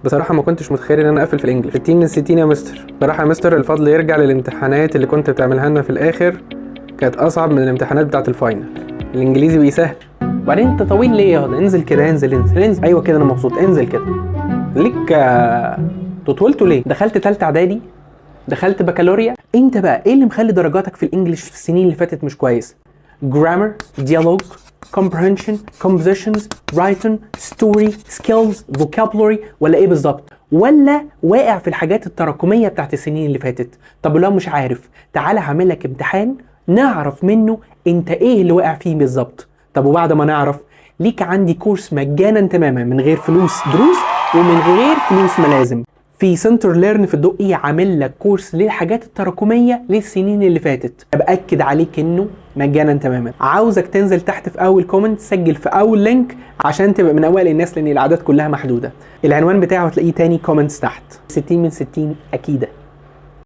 بصراحه ما كنتش متخيل ان انا اقفل في الانجليش. 60 من 60 يا مستر. بصراحه يا مستر الفضل يرجع للامتحانات اللي كنت بتعملها لنا في الاخر، كانت اصعب من الامتحانات بتاعه الفاينل. الانجليزي بقى سهل. وبعدين انت طويل ليه يا هذا؟ انزل كده، انزل. ايوه كده انا مبسوط، انزل كده. ليك طولته ليه؟ دخلت تالتة اعدادي، دخلت بكالوريا. انت بقى ايه اللي مخلي درجاتك في الانجليش في السنين اللي فاتت مش كويس؟ grammar, dialogue, comprehension, compositions, writing, story, skills, vocabulary، ولا ايه بالظبط؟ ولا واقع في الحاجات التراكميه بتاعت السنين اللي فاتت؟ طب لو مش عارف، تعالى هعمل لك امتحان نعرف منه انت ايه اللي واقع فيه بالظبط. طب وبعد ما نعرف، ليك عندي كورس مجانا تماما من غير فلوس دروس ومن غير فلوس ملازم في سنتر ليرن في الدقي. عامل لك كورس للحاجات التراكميه للسنين اللي فاتت، باكد عليك انه مجانا تماما. عاوزك تنزل تحت في اول كومنت، سجل في اول لينك عشان تبقى من اوائل الناس، لان الاعداد كلها محدوده. العنوان بتاعه هتلاقيه تاني كومنتس تحت. 60 من 60 اكيده.